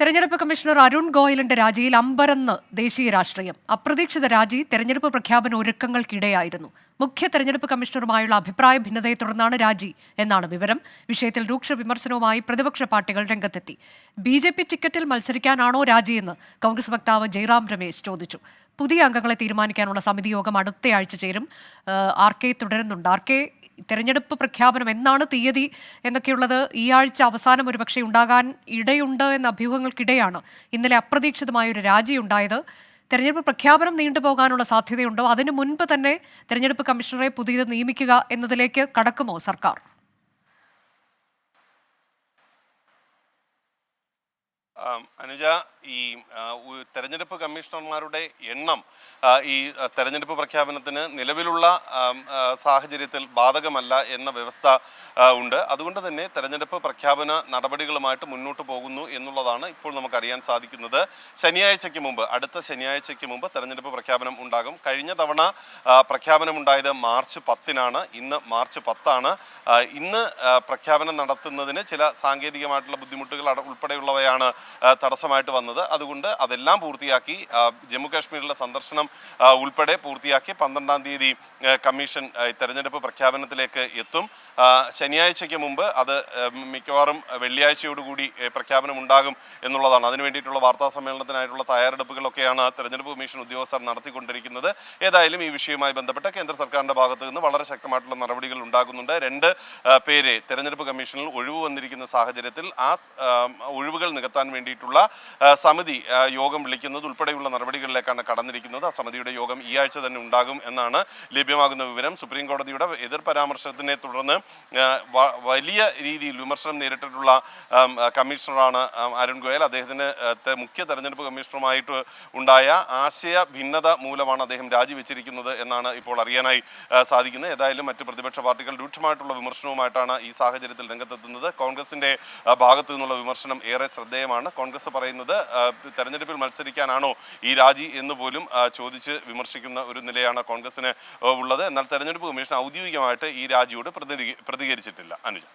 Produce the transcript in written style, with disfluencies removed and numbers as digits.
തെരഞ്ഞെടുപ്പ് കമ്മീഷണർ അരുൺ ഗോയലിന്റെ രാജിയിൽ അമ്പരന്ന് ദേശീയ രാഷ്ട്രീയം. അപ്രതീക്ഷിത രാജി തെരഞ്ഞെടുപ്പ് പ്രഖ്യാപന ഒരുക്കങ്ങൾക്കിടെയായിരുന്നു. മുഖ്യ തെരഞ്ഞെടുപ്പ് കമ്മീഷണറുമായുള്ള അഭിപ്രായ ഭിന്നതയെ തുടർന്നാണ് രാജി എന്നാണ് വിവരം. വിഷയത്തിൽ രൂക്ഷ വിമർശനവുമായി പ്രതിപക്ഷ പാർട്ടികൾ രംഗത്തെത്തി. BJP ടിക്കറ്റിൽ മത്സരിക്കാനാണോ രാജിയെന്ന് കോൺഗ്രസ് വക്താവ് ജയറാം രമേശ് ചോദിച്ചു. പുതിയ അംഗങ്ങളെ തീരുമാനിക്കാനുള്ള സമിതി യോഗം അടുത്തയാഴ്ച ചേരും. RK തുടരുന്നുണ്ട്. RK, തെരഞ്ഞെടുപ്പ് പ്രഖ്യാപനം എന്നാണ് തീയതി എന്നൊക്കെയുള്ളത് ഈ ആഴ്ച അവസാനം ഒരുപക്ഷെ ഉണ്ടാകാൻ ഇടയുണ്ട് എന്ന അഭ്യൂഹങ്ങൾക്കിടെയാണ് ഇന്നലെ അപ്രതീക്ഷിതമായൊരു രാജിയുണ്ടായത്. തെരഞ്ഞെടുപ്പ് പ്രഖ്യാപനം നീണ്ടുപോകാനുള്ള സാധ്യതയുണ്ടോ? അതിനു മുൻപ് തന്നെ തെരഞ്ഞെടുപ്പ് കമ്മീഷണറെ പുതിയത് നിയമിക്കുക എന്നതിലേക്ക് കടക്കുമോ സർക്കാർ? അനുജ, ഈ തെരഞ്ഞെടുപ്പ് കമ്മീഷണർമാരുടെ എണ്ണം ഈ തെരഞ്ഞെടുപ്പ് പ്രഖ്യാപനത്തിന് നിലവിലുള്ള സാഹചര്യത്തിൽ ബാധകമല്ല എന്ന വ്യവസ്ഥ ഉണ്ട്. അതുകൊണ്ട് തന്നെ തെരഞ്ഞെടുപ്പ് പ്രഖ്യാപന നടപടികളുമായിട്ട് മുന്നോട്ട് പോകുന്നു എന്നുള്ളതാണ് ഇപ്പോൾ നമുക്കറിയാൻ സാധിക്കുന്നത്. ശനിയാഴ്ചയ്ക്ക് മുമ്പ്, അടുത്ത ശനിയാഴ്ചയ്ക്ക് മുമ്പ് തെരഞ്ഞെടുപ്പ് പ്രഖ്യാപനം ഉണ്ടാകും. കഴിഞ്ഞ തവണ പ്രഖ്യാപനമുണ്ടായത് മാർച്ച് 10-നാണ്. ഇന്ന് മാർച്ച് 10-ആണ്. ഇന്ന് പ്രഖ്യാപനം നടത്തുന്നതിന് ചില സാങ്കേതികമായിട്ടുള്ള ബുദ്ധിമുട്ടുകൾ ഉൾപ്പെടെയുള്ളവയാണ് തടസ്സമായിട്ട് വന്നത്. അതുകൊണ്ട് അതെല്ലാം പൂർത്തിയാക്കി ജമ്മു കാശ്മീരിലെ സന്ദർശനം ഉൾപ്പെടെ പൂർത്തിയാക്കി 12-ാം തീയതി കമ്മീഷൻ തെരഞ്ഞെടുപ്പ് പ്രഖ്യാപനത്തിലേക്ക് എത്തും. ശനിയാഴ്ചയ്ക്ക് മുമ്പ്, അത് മിക്കവാറും വെള്ളിയാഴ്ചയോടുകൂടി പ്രഖ്യാപനം ഉണ്ടാകും എന്നുള്ളതാണ്. അതിനു വേണ്ടിയിട്ടുള്ള വാർത്താ സമ്മേളനത്തിനായിട്ടുള്ള തയ്യാറെടുപ്പുകളൊക്കെയാണ് തെരഞ്ഞെടുപ്പ് കമ്മീഷൻ ഉദ്യോഗസ്ഥർ നടത്തിക്കൊണ്ടിരിക്കുന്നത്. ഏതായാലും ഈ വിഷയവുമായി ബന്ധപ്പെട്ട കേന്ദ്ര സർക്കാരിൻ്റെ ഭാഗത്ത് നിന്ന് വളരെ ശക്തമായിട്ടുള്ള നടപടികൾ ഉണ്ടാകുന്നുണ്ട്. 2 പേരെ തെരഞ്ഞെടുപ്പ് കമ്മീഷനിൽ ഒഴിവ് വന്നിരിക്കുന്ന സാഹചര്യത്തിൽ ആ ഒഴിവുകൾ നികത്താൻ വേണ്ടിയിട്ടുള്ള സമിതി യോഗം വിളിക്കുന്നത് ഉൾപ്പെടെയുള്ള നടപടികളിലേക്കാണ് കടന്നിരിക്കുന്നത്. ആ സമിതിയുടെ യോഗം ഈ ആഴ്ച തന്നെ ഉണ്ടാകും എന്നാണ് ലഭ്യമാകുന്ന വിവരം. സുപ്രീം കോടതിയുടെ എതിർ പരാമർശത്തിനെ തുടർന്ന് വലിയ രീതിയിൽ വിമർശനം നേരിട്ടിട്ടുള്ള കമ്മീഷണറാണ് അരുൺ ഗോയൽ. അദ്ദേഹത്തിന് മുഖ്യ തെരഞ്ഞെടുപ്പ് കമ്മീഷണറുമായിട്ട് ഉണ്ടായ ആശയ ഭിന്നത മൂലമാണ് അദ്ദേഹം രാജിവെച്ചിരിക്കുന്നത് എന്നാണ് ഇപ്പോൾ അറിയാനായി സാധിക്കുന്നത്. ഏതായാലും മറ്റ് പ്രതിപക്ഷ പാർട്ടികൾ രൂക്ഷമായിട്ടുള്ള വിമർശനവുമായിട്ടാണ് ഈ സാഹചര്യത്തിൽ രംഗത്തെത്തുന്നത്. കോൺഗ്രസിന്റെ ഭാഗത്തു നിന്നുള്ള വിമർശനം ഏറെ ശ്രദ്ധേയമാണ്. കോൺഗ്രസ് പറയുന്നത് തെരഞ്ഞെടുപ്പിൽ മത്സരിക്കാനാണോ ഈ രാജി എന്ന് പോലും ചോദിച്ച് വിമർശിക്കുന്ന ഒരു നിലയാണ് കോൺഗ്രസിന് ഉള്ളത്. എന്നാൽ തെരഞ്ഞെടുപ്പ് കമ്മീഷൻ ഔദ്യോഗികമായിട്ട് ഈ രാജിയോട് പ്രതികരിച്ചിട്ടില്ല. അനുജ.